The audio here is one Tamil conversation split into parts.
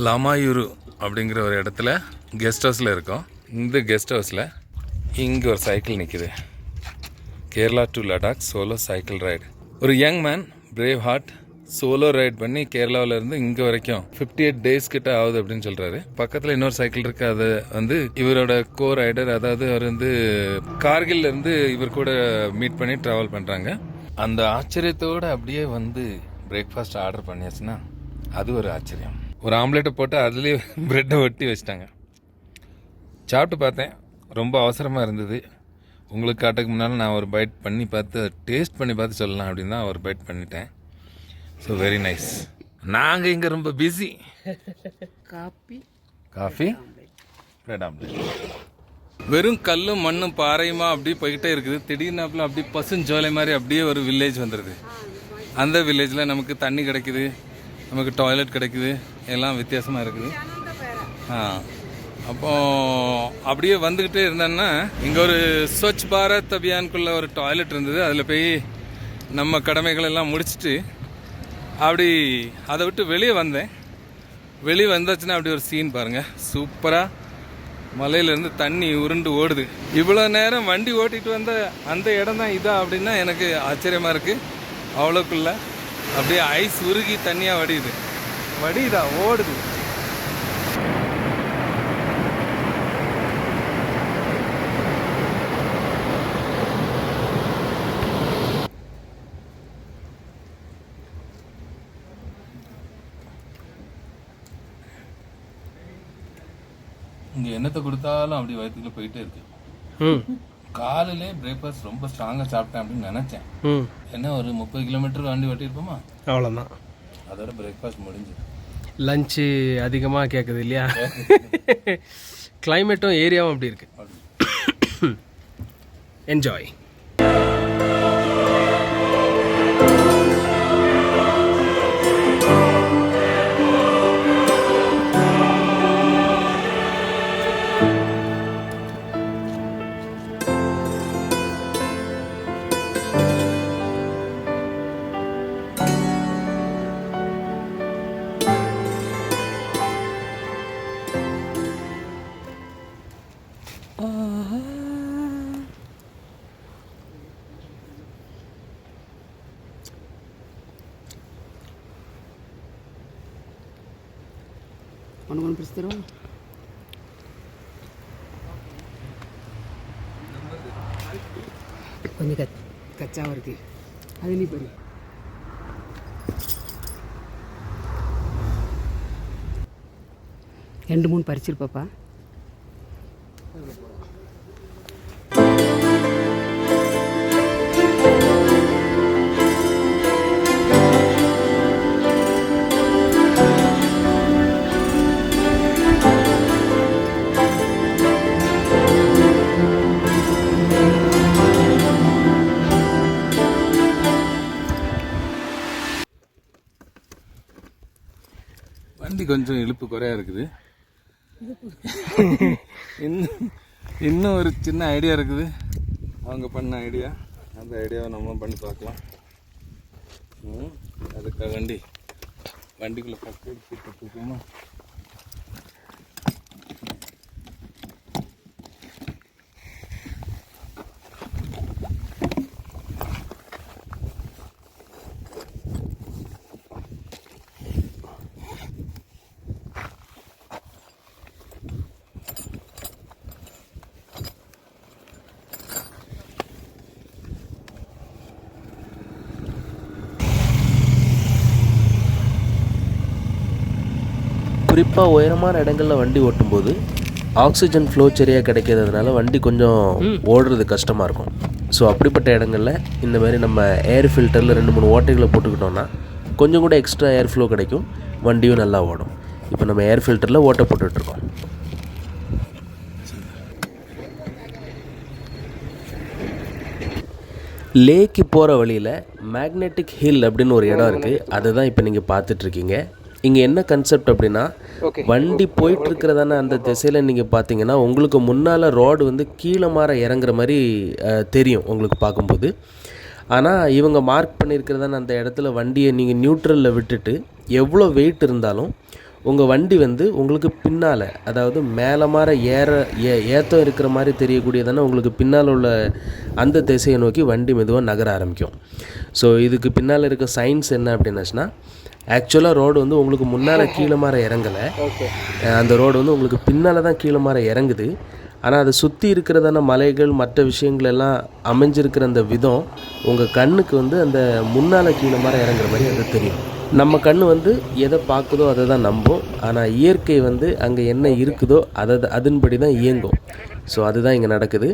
Lamayuru அப்படிங்கிற ஒரு இடத்துல கெஸ்ட் ஹவுஸில் இருக்கோம். இந்த கெஸ்ட் ஹவுஸில் இங்கே ஒரு சைக்கிள் நிற்கிது. Kerala to Ladakh solo cycle ride. ஒரு young man brave heart solo ride பண்ணி கேரளாவிலேருந்து இங்கே வரைக்கும் 58 days கிட்ட ஆகுது அப்படின்னு சொல்கிறாரு. பக்கத்தில் இன்னொரு சைக்கிள் இருக்குது. அது வந்து இவரோட கோ ரைடர், அதாவது அவர் வந்து கார்கில்லேருந்து இவர் கூட மீட் பண்ணி ட்ராவல் பண்ணுறாங்க. அந்த ஆச்சரியத்தோடு அப்படியே வந்து பிரேக்ஃபாஸ்ட் ஆர்டர் பண்ணியாச்சுன்னா அது ஒரு ஆச்சரியம். ஒரு ஆம்லேட்டை போட்டு அதுலேயே ப்ரெட்டை ஒட்டி வச்சிட்டாங்க. சாப்பிட்டு பார்த்தேன், ரொம்ப அவசரமாக இருந்தது. உங்களுக்கு காட்டுக்கு முன்னால் நான் ஒரு பைட் பண்ணி பார்த்து டேஸ்ட் பண்ணி பார்த்து சொல்லலாம் அப்படின்னு தான் ஒரு பைட் பண்ணிட்டேன். So very nice. நாங்கள் இங்கே ரொம்ப பிஸி. Coffee bread omelette. வெறும் கல்லும் மண்ணும் பாறையுமா அப்படியே போய்கிட்டே இருக்குது. திடீர்னாப்பில் அப்படியே பசுஞ்சோலை மாதிரி அப்படியே ஒரு வில்லேஜ் வந்துடுது. அந்த வில்லேஜில் நமக்கு தண்ணி கிடைக்குது, நமக்கு டாய்லெட் கிடைக்குது, எல்லாம் வித்தியாசமாக இருக்குது. அப்போ அப்படியே வந்துக்கிட்டே இருந்தேன்னா இங்கே ஒரு ஸ்வச் பாரத் அபியானுக்குள்ள ஒரு டாய்லெட் இருந்தது. அதில் போய் நம்ம கடமைகள் எல்லாம் முடிச்சுட்டு அப்படி அதை விட்டு வெளியே வந்தேன். வெளியே வந்தாச்சுன்னா அப்படி ஒரு சீன் பாருங்கள், சூப்பராக மலையிலேருந்து தண்ணி உருண்டு ஓடுது. இவ்வளோ நேரம் வண்டி ஓட்டிகிட்டு வந்த அந்த இடம் தான் இதா அப்படின்னா எனக்கு ஆச்சரியமாக இருக்குது. அவ்வளோக்குள்ள அப்படியே ஐஸ் உருகி தண்ணியாக வடியுதா ஓடுது. இங்கே என்னத்தை கொடுத்தாலும் அப்படி வயிற்றுக்குள்ள போயிட்டே இருக்கு. காலையிலே பிரேக்ஃபாஸ்ட் ரொம்ப ஸ்ட்ராங்காக சாப்பிட்டேன் அப்படின்னு நினச்சேன். என்ன ஒரு 30 கிலோமீட்டர் வண்டி ஓட்டியிருப்போமா, அவ்வளோதான். அதோட பிரேக்ஃபாஸ்ட் முடிஞ்சு. லஞ்சு அதிகமாக கேட்குது இல்லையா? கிளைமேட்டும் ஏரியாவும் அப்படி இருக்கு. என்ஜாய். ஒன்று பிடிச்சிரும். கொஞ்சம் கச்சாவாக இருக்குது, அது நீ பாரு. ரெண்டு மூணு பறிச்சிருப்பாப்பா. வண்டி கொஞ்சம் இழுப்பு குறையா இருக்குது. இன்னும் ஒரு சின்ன ஐடியா இருக்குது. அவங்க பண்ண ஐடியா, அந்த ஐடியாவை நம்ம பண்ணி பார்க்கலாம். அதுக்காக வண்டிக்குள்ளே ஃபஸ்ட் எய்ட் கிட் வச்சுக்கோமா. குறிப்பாக உயரமான இடங்களில் வண்டி ஓட்டும்போது ஆக்சிஜன் ஃப்ளோ சரியாக கிடைக்கிறதுனால வண்டி கொஞ்சம் ஓடுறது கஷ்டமாக இருக்கும். ஸோ அப்படிப்பட்ட இடங்களில் இந்த மாதிரி நம்ம ஏர் ஃபில்டரில் 2-3 ஓட்டைகளை போட்டுக்கிட்டோம்னா கொஞ்சம் கூட எக்ஸ்ட்ரா ஏர் ஃப்ளோ கிடைக்கும், வண்டியும் நல்லா ஓடும். இப்போ நம்ம ஏர் ஃபில்டரில் ஓட்டை போட்டுட்ருக்கோம். லேக்கு போகிற வழியில் மேக்னெட்டிக் ஹில் அப்படின்னு ஒரு இடம் இருக்குது. அதுதான் இப்போ நீங்கள் பார்த்துட்ருக்கீங்க. இங்கே என்ன கன்செப்ட் அப்படின்னா, வண்டி போயிட்டுருக்கிறதான அந்த திசையில் நீங்கள் பார்த்தீங்கன்னா உங்களுக்கு முன்னால் ரோடு வந்து கீழே மாற இறங்குற மாதிரி தெரியும் உங்களுக்கு பார்க்கும்போது. ஆனால் இவங்க மார்க் பண்ணியிருக்கிறதான அந்த இடத்துல வண்டியை நீங்கள் நியூட்ரலில் விட்டுட்டு எவ்வளோ வெயிட் இருந்தாலும் உங்கள் வண்டி வந்து உங்களுக்கு பின்னால், அதாவது மேலே மாற ஏற்றம் இருக்கிற மாதிரி தெரியக்கூடியதானே உங்களுக்கு பின்னால் உள்ள அந்த திசையை நோக்கி வண்டி மெதுவாக நகர ஆரம்பிக்கும். ஸோ இதுக்கு பின்னால் இருக்க சயின்ஸ் என்ன அப்படின்னாச்சுன்னா, ஆக்சுவலாக ரோடு வந்து உங்களுக்கு முன்னால் கீழே மாற இறங்கலை, அந்த ரோடு வந்து உங்களுக்கு பின்னால் தான் கீழே மாற இறங்குது. ஆனால் அதை சுற்றி இருக்கிறதான மலைகள் மற்ற விஷயங்கள் எல்லாம் அமைஞ்சிருக்கிற அந்த விதம் உங்கள் கண்ணுக்கு வந்து அந்த முன்னால் கீழே மாற இறங்குற மாதிரி அது தெரியும். நம்ம கண் வந்து எதை பார்க்குதோ அதை தான் நம்பும். ஆனால் இயற்கை வந்து அங்கே என்ன இருக்குதோ அதன்படி தான் இயங்கும். ஸோ அதுதான் இங்கே நடக்குது.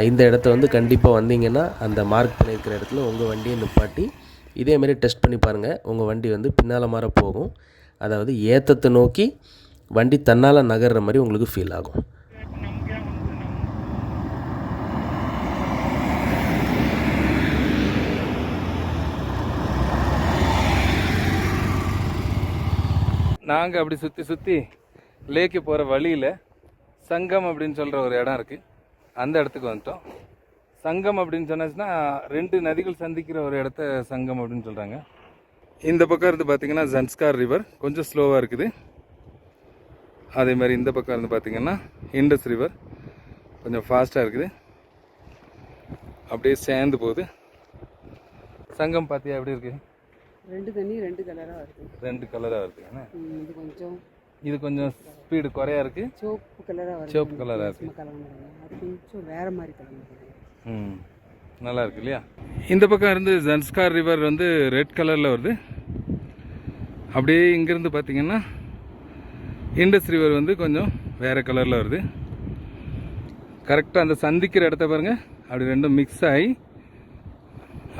இந்த இடத்த வந்து கண்டிப்பாக வந்தீங்கன்னா அந்த மார்க் பண்ணியிருக்கிற இடத்துல உங்கள் வண்டியை நிப்பாட்டி இதேமாரி டெஸ்ட் பண்ணி பாருங்கள். உங்கள் வண்டி வந்து பின்னால் மாற போகும். அதாவது ஏற்றத்தை நோக்கி வண்டி தன்னால் நகர்ற மாதிரி உங்களுக்கு ஃபீல் ஆகும். நாங்கள் அப்படி சுற்றி லேக்கு போகிற வழியில் சங்கம் அப்படின்னு சொல்கிற ஒரு இடம் இருக்குது. அந்த இடத்துக்கு வந்துட்டோம். சங்கம் அப்படின்னு சொன்னாச்சுன்னா 2 நதிகள் சந்திக்கிற ஒரு இடத்த சங்கம் அப்படின்னு சொல்கிறாங்க. இந்த பக்கம் இருந்து பார்த்திங்கன்னா ஜன்ஸ்கார் ரிவர் கொஞ்சம் ஸ்லோவாக இருக்குது. அதே மாதிரி இந்த பக்கம் இருந்து பார்த்திங்கன்னா இண்டஸ் ரிவர் கொஞ்சம் ஃபாஸ்ட்டாக இருக்குது. அப்படியே சேர்ந்து போகுது. சங்கம் பார்த்தியா எப்படி இருக்குது? 2 தண்ணி 2 கலராக வருது. 2 கலராக வருது. இது கொஞ்சம் ஸ்பீடு குறையா இருக்குது. சிவப்பு கலராக வருது. சிவப்பு கலராக இருக்குது. அது கொஞ்சம் வேறு மாதிரி கலர். நல்லா இருக்கு இல்லையா? இந்த பக்கம் இருந்து ஜன்ஸ்கார் ரிவர் வந்து ரெட் கலரில் வருது. அப்படியே இங்கேருந்து பார்த்தீங்கன்னா இண்டஸ் ரிவர் வந்து கொஞ்சம் வேறு கலரில் வருது. கரெக்டாக அந்த சந்திக்கிற இடத்த பாருங்கள், அப்படி ரெண்டும் மிக்ஸ் ஆகி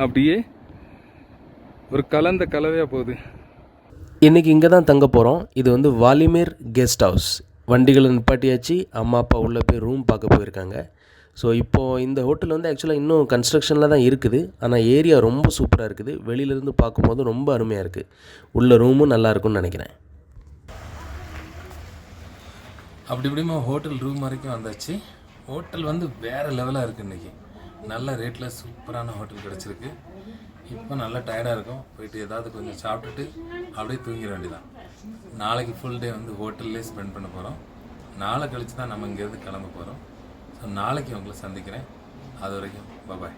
அப்படியே ஒரு கலந்த கலவையாக போகுது. இன்றைக்கி இங்கே தான் தங்க போகிறோம். இது வந்து வாலிமேர் கெஸ்ட் ஹவுஸ். வண்டிகளை நிப்பாட்டியாச்சு. அம்மா அப்பா உள்ளே போய் ரூம் பார்க்க போயிருக்காங்க. ஸோ இப்போது இந்த ஹோட்டல் வந்து ஆக்சுவலாக இன்னும் கன்ஸ்ட்ரக்ஷனில் தான் இருக்குது. ஆனால் ஏரியா ரொம்ப சூப்பராக இருக்குது. வெளியிலேருந்து பார்க்கும்போது ரொம்ப அருமையாக இருக்குது. உள்ள ரூமும் நல்லா இருக்கும்னு நினைக்கிறேன். அப்படி இப்படிமா ஹோட்டல் ரூம் வரைக்கும் வந்தாச்சு. ஹோட்டல் வந்து வேறு லெவலாக இருக்குது. இன்றைக்கி நல்ல ரேட்டில் சூப்பரான ஹோட்டல் கிடச்சிருக்கு. இப்போ நல்லா டயர்டாக இருக்கும். போயிட்டு ஏதாவது கொஞ்சம் சாப்பிட்டுட்டு அப்படியே தூங்கிட வேண்டியதான். நாளைக்கு ஃபுல் டே வந்து ஹோட்டல்லே ஸ்பெண்ட் பண்ண போகிறோம். நாளை கழித்து தான் நம்ம இங்கேருந்து கிளம்ப போகிறோம். ஸோ நாளைக்கு உங்களை சந்திக்கிறேன். அது வரைக்கும் பாய்.